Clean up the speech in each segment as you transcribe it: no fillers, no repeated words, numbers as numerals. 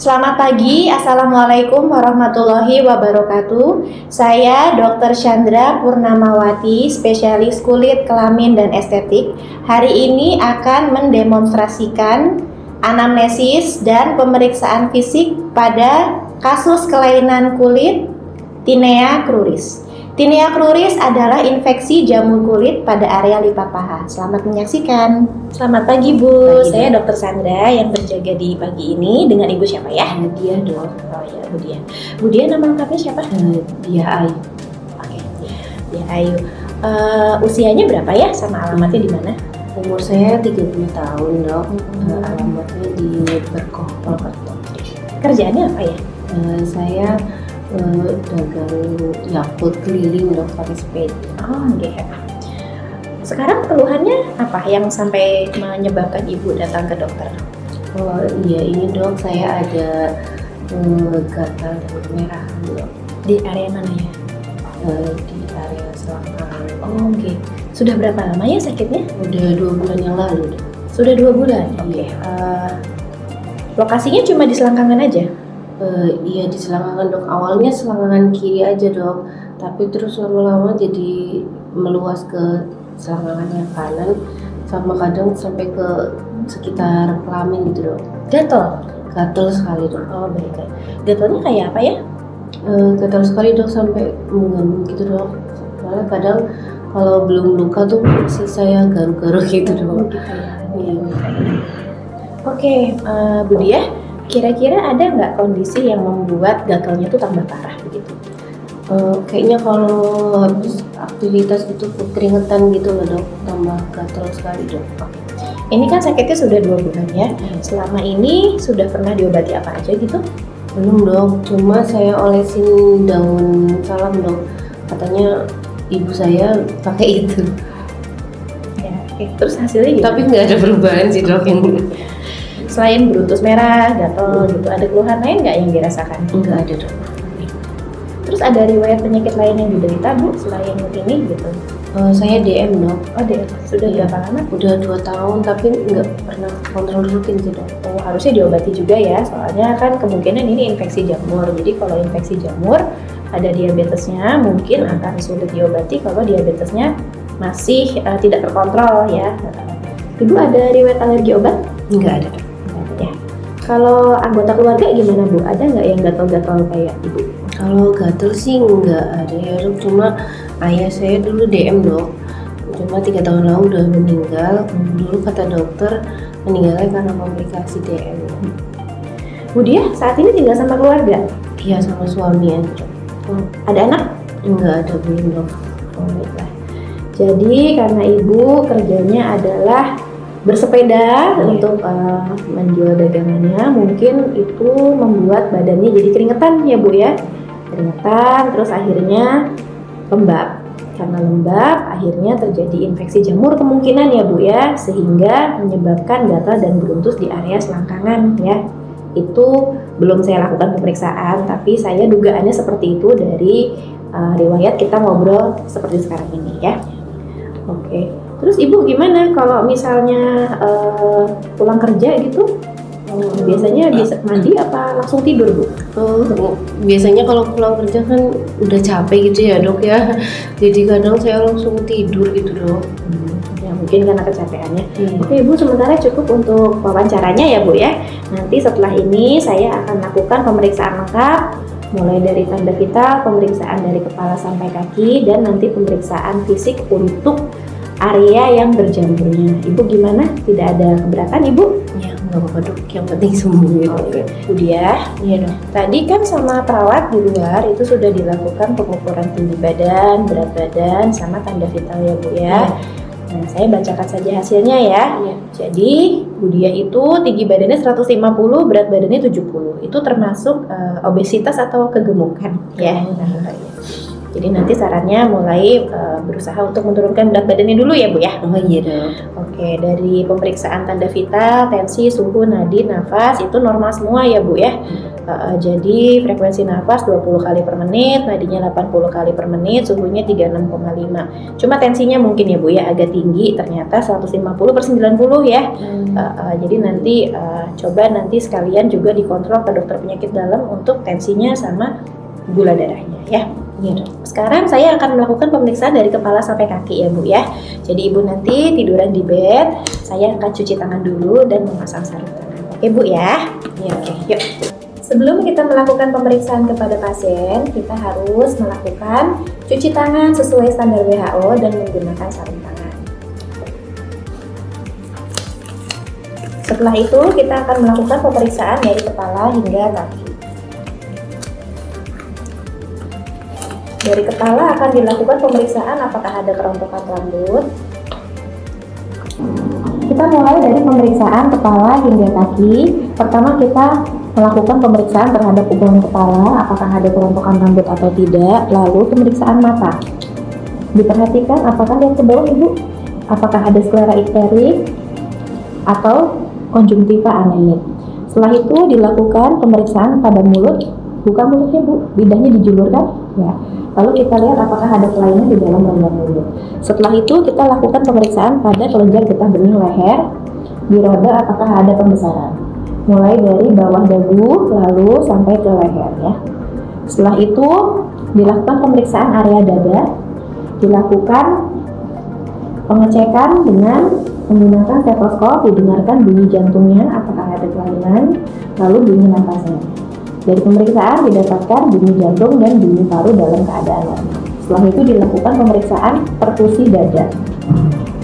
Selamat pagi, Assalamualaikum warahmatullahi wabarakatuh. Saya Dr. Chandra Purnamawati, spesialis kulit, kelamin, dan estetik. Hari ini akan mendemonstrasikan anamnesis dan pemeriksaan fisik pada kasus kelainan kulit Tinea cruris. Tinea cruris adalah infeksi jamur kulit pada area lipat paha. Selamat menyaksikan. Selamat pagi Bu, saya Dr. Sandra yang berjaga di pagi ini dengan Ibu siapa ya? Dia dong. Oh ya, Bu Dia. Bu Dia nama lengkapnya siapa? Dia Ayu. Oke, Dia Ayu. Usianya berapa ya? Sama alamatnya di mana? Umur saya 30 tahun dok. Alamatnya di Berkoh, Purwokerto. Kerjaannya apa ya? Saya dagang Yakult keliling dok, pakai sepeda. Oh, gitu. Sekarang keluhannya apa yang sampai menyebabkan Ibu datang ke dokter? Oh iya, ini dok, saya ada gatal dan kemerahan dok. Di area mana ya? Di area selangkangan. Oh, gitu. Sudah berapa lama ya sakitnya? Udah 2 bulan yang lalu dok. Sudah 2 bulan? Oke. Lokasinya cuma di selangkangan aja? Iya, di selangkangan dok. Awalnya selangkangan kiri aja dok, tapi terus lama-lama jadi meluas ke selangkangan yang kanan, sama kadang sampai ke sekitar kelamin gitu dok. Gatel sekali dok. Oh, baik. Gatalnya kayak apa ya? Gatel sekali dok, sampai mengganggu gitu dok. Soalnya kadang kalau belum luka tuh masih saya garu-garu gitu dok. Gitu ya. Iya. Oke, Bu Dia, kira-kira ada nggak kondisi yang membuat gatalnya tuh tambah parah begitu? Kayaknya kalau habis aktivitas gitu keringetan gitu loh dok, tambah gatel sekali dok. Ini kan sakitnya sudah 2 bulan ya. Selama ini sudah pernah diobati apa aja gitu? Belum dok, cuma saya olesin daun salam dok. Katanya ibu saya pakai itu. Ya, oke. Terus hasilnya gimana? Tapi nggak ada perubahan sih dok ini. Selain berutus merah, gatal gitu, ada keluhan lain nggak yang dirasakan? Nggak ada dok. Terus ada riwayat penyakit lain yang diderita Bu selain ini gitu? Saya DM dok. Oh deh, sudah Iya. berapa lama? Udah 2 tahun tapi nggak pernah kontrol rutin sih dok. Oh, harusnya diobati juga ya, soalnya kan kemungkinan ini infeksi jamur. Jadi kalau infeksi jamur ada diabetesnya, mungkin akan sulit diobati kalau diabetesnya masih tidak terkontrol ya. Ibu ada riwayat alergi obat? Nggak ada dok. Ya. Kalau anggota keluarga gimana Bu? Ada nggak yang gatal-gatal kayak Ibu? Kalau gatel sih nggak ada ya dok, cuma ayah saya dulu DM dok. Cuma 3 tahun lalu udah meninggal. Dulu kata dokter meninggalnya karena komplikasi DM. Bu Dia saat ini tinggal sama keluarga? Iya, sama suami aja dok. Ada anak? Nggak ada, belum dok. Oh, baiklah. Jadi karena Ibu kerjanya adalah bersepeda untuk menjual dagangannya, mungkin itu membuat badannya jadi keringetan ya Bu ya. Keringetan, terus akhirnya lembab. Karena lembab, akhirnya terjadi infeksi jamur kemungkinan ya Bu ya, sehingga menyebabkan gatal dan beruntus di area selangkangan ya. Itu belum saya lakukan pemeriksaan, tapi saya dugaannya seperti itu dari riwayat kita ngobrol seperti sekarang ini ya. Oke, terus Ibu gimana kalau misalnya pulang kerja gitu? Biasanya bisa mandi apa langsung tidur Bu? Biasanya kalau pulang kerja kan udah capek gitu ya dok ya. Jadi kadang saya langsung tidur gitu dok. Ya mungkin karena kecapeannya. Oke Bu, sementara cukup untuk wawancaranya ya Bu ya. Nanti setelah ini saya akan lakukan pemeriksaan lengkap, mulai dari tanda vital, pemeriksaan dari kepala sampai kaki, dan nanti pemeriksaan fisik untuk area yang berjamurnya. Ibu gimana? Tidak ada keberatan Ibu? Ya nggak apa-apa dok, yang penting sembuh gitu. Oke. Bu Dia, Iya dok. tadi kan sama perawat di luar itu sudah dilakukan pengukuran tinggi badan, berat badan, sama tanda vital ya Bu ya. Nah, saya bacakan saja hasilnya ya. Iya. Jadi, Bu Dia itu tinggi badannya 150, berat badannya 70. Itu termasuk obesitas atau kegemukan ya. Jadi nanti sarannya mulai berusaha untuk menurunkan berat badannya dulu ya Bu ya. Oh iya dok. Oke, dari pemeriksaan tanda vital, tensi, suhu, nadi, nafas itu normal semua ya Bu ya. Jadi frekuensi nafas 20 kali per menit, nadinya 80 kali per menit, suhunya 36,5. Cuma tensinya mungkin ya Bu ya agak tinggi, ternyata 150 per 90 ya. Jadi nanti coba nanti sekalian juga dikontrol ke dokter penyakit dalam untuk tensinya sama gula darahnya ya. Iya dok. Sekarang saya akan melakukan pemeriksaan dari kepala sampai kaki ya Bu ya. Jadi Ibu nanti tiduran di bed, saya akan cuci tangan dulu dan memasang sarung tangan. Oke Bu ya? Iya. Oke, yuk. Sebelum kita melakukan pemeriksaan kepada pasien, kita harus melakukan cuci tangan sesuai standar WHO dan menggunakan sarung tangan. Setelah itu, kita akan melakukan pemeriksaan dari kepala hingga kaki. Dari kepala akan dilakukan pemeriksaan apakah ada kerontokan rambut. Kita mulai dari pemeriksaan kepala hingga kaki. Pertama kita melakukan pemeriksaan terhadap ukuran kepala, apakah ada kerontokan rambut atau tidak. Lalu pemeriksaan mata. Diperhatikan apakah lihat ke bawah Ibu, apakah ada sklera ikterik atau konjungtiva anemik. Setelah itu dilakukan pemeriksaan pada mulut. Buka mulutnya Bu, lidahnya dijulurkan ya. Lalu kita lihat apakah ada kelainan di dalam rongga mulut. Setelah itu kita lakukan pemeriksaan pada kelenjar getah bening leher. Di roda apakah ada pembesaran. Mulai dari bawah dagu lalu sampai ke leher ya. Setelah itu dilakukan pemeriksaan area dada. Dilakukan pengecekan dengan menggunakan stetoskop, didengarkan bunyi jantungnya apakah ada kelainan, lalu bunyi nafasnya. Dari pemeriksaan didapatkan bunyi jantung dan bunyi paru dalam keadaan normal. Setelah itu dilakukan pemeriksaan perkusi dada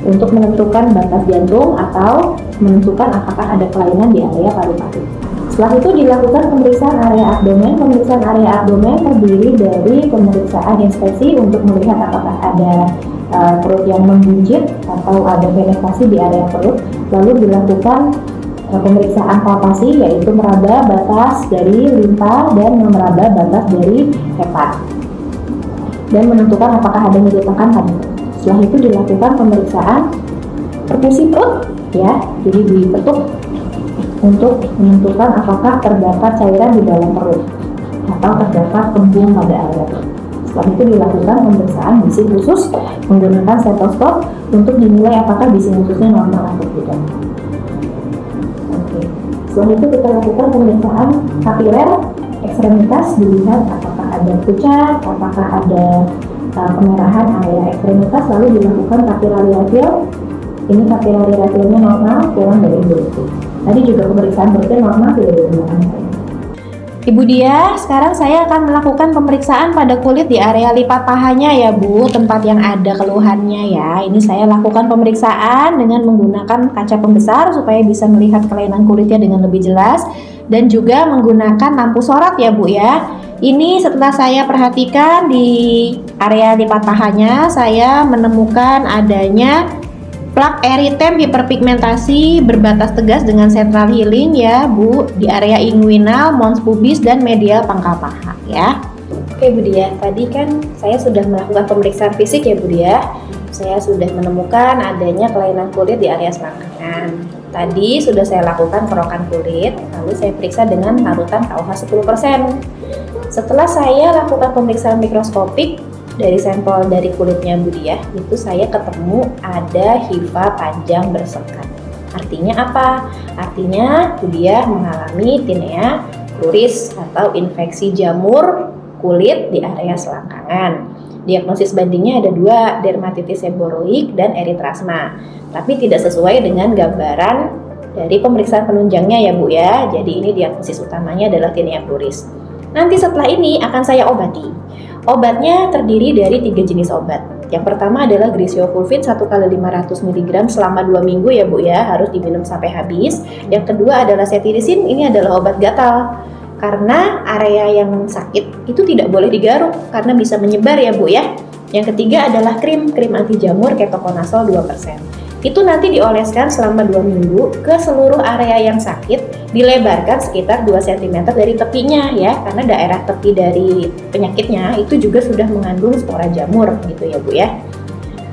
untuk menentukan batas jantung atau menentukan apakah ada kelainan di area paru-paru. Setelah itu dilakukan pemeriksaan area abdomen. Pemeriksaan area abdomen terdiri dari pemeriksaan inspeksi untuk melihat apakah ada perut yang membuncit atau ada penetrasi di area perut. Lalu dilakukan pemeriksaan palpasi yaitu meraba batas dari limpa dan meraba batas dari hepat dan menentukan apakah ada nyeri-tekan pada. Setelah itu dilakukan pemeriksaan perkusi perut ya, jadi diketuk untuk menentukan apakah terdapat cairan di dalam perut atau terdapat kembung pada area perut. Setelah itu dilakukan pemeriksaan bising khusus menggunakan stetoskop untuk dinilai apakah bising khususnya normal atau tidak. Setelah itu kita lakukan pemeriksaan kapiler ekstremitas, dilihat apakah ada pucat, apakah ada kemerahan area ekstremitas, lalu dilakukan kapilari refill. Ini kapilari refillnya normal, kurang dari 20. Tadi juga pemeriksaan perutnya normal, tidak ada perubahan. Ibu Dia, sekarang saya akan melakukan pemeriksaan pada kulit di area lipat pahanya ya Bu, tempat yang ada keluhannya ya. Ini saya lakukan pemeriksaan dengan menggunakan kaca pembesar supaya bisa melihat kelainan kulitnya dengan lebih jelas. Dan juga menggunakan lampu sorot ya Bu ya. Ini setelah saya perhatikan di area lipat pahanya, saya menemukan adanya plak eritem hiperpigmentasi berbatas tegas dengan central healing ya Bu, di area inguinal, mons pubis dan medial pangkal paha ya. Oke Bu Dia, tadi kan saya sudah melakukan pemeriksaan fisik ya Bu Dia. Saya sudah menemukan adanya kelainan kulit di area selangkangan. Tadi sudah saya lakukan kerokan kulit, lalu saya periksa dengan larutan KUH 10%. Setelah saya lakukan pemeriksaan mikroskopik dari sampel dari kulitnya Bu Dia, itu saya ketemu ada hifa panjang bersekat. Artinya apa? Artinya Bu Dia mengalami tinea pluris atau infeksi jamur kulit di area selangkangan. Diagnosis bandingnya ada 2, dermatitis seboroik dan eritrasma. Tapi tidak sesuai dengan gambaran dari pemeriksaan penunjangnya ya Bu ya. Jadi ini diagnosis utamanya adalah tinea pluris. Nanti setelah ini akan saya obati. Obatnya terdiri dari 3 jenis obat. Yang pertama adalah griseofulvin 1 kali 500 mg selama 2 minggu ya Bu ya, harus diminum sampai habis. Yang kedua adalah cetirizin, ini adalah obat gatal. Karena area yang sakit itu tidak boleh digaruk karena bisa menyebar ya Bu ya. Yang ketiga adalah krim anti jamur ketokonazol 2%. Itu nanti dioleskan selama 2 minggu ke seluruh area yang sakit, dilebarkan sekitar 2 cm dari tepinya ya, karena daerah tepi dari penyakitnya itu juga sudah mengandung spora jamur gitu ya Bu ya.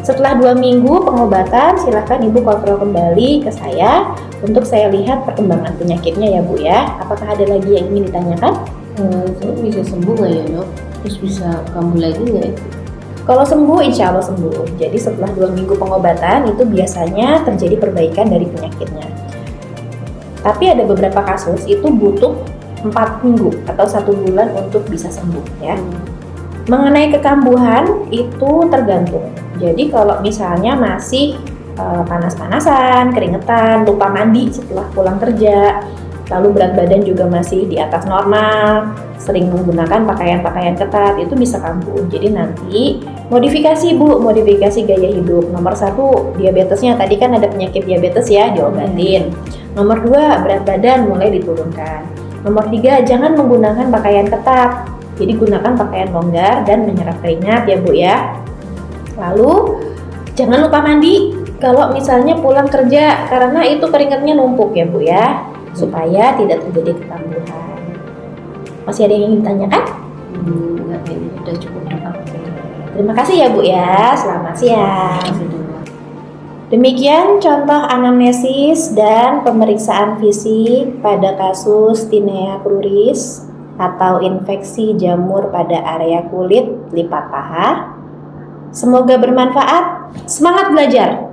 Setelah 2 minggu pengobatan, silahkan Ibu kontrol kembali ke saya untuk saya lihat perkembangan penyakitnya ya Bu ya. Apakah ada lagi yang ingin ditanyakan? Saya bisa sembuh nggak ya dok? Terus bisa kambuh lagi nggak ya? Kalau sembuh, insya Allah sembuh. Jadi setelah 2 minggu pengobatan itu biasanya terjadi perbaikan dari penyakitnya. Tapi ada beberapa kasus itu butuh 4 minggu atau 1 bulan untuk bisa sembuh ya. Mengenai kekambuhan itu tergantung. Jadi kalau misalnya masih panas-panasan, keringetan, lupa mandi setelah pulang kerja, lalu berat badan juga masih di atas normal, sering menggunakan pakaian-pakaian ketat, itu bisa kambuh. Jadi nanti modifikasi Bu, modifikasi gaya hidup. Nomor 1 diabetesnya, tadi kan ada penyakit diabetes ya, diobatin. Nomor 2 berat badan mulai diturunkan. Nomor 3 jangan menggunakan pakaian ketat. Jadi gunakan pakaian longgar dan menyerap keringat ya Bu ya. Lalu jangan lupa mandi kalau misalnya pulang kerja karena itu keringatnya numpuk ya Bu ya, supaya tidak terjadi kekambuhan. Masih ada yang ingin ditanyakan? Enggak, ini udah cukup dok. Terima kasih ya Bu ya, selamat siang. Demikian contoh anamnesis dan pemeriksaan fisik pada kasus Tinea cruris atau infeksi jamur pada area kulit lipat paha. Semoga bermanfaat. Semangat belajar!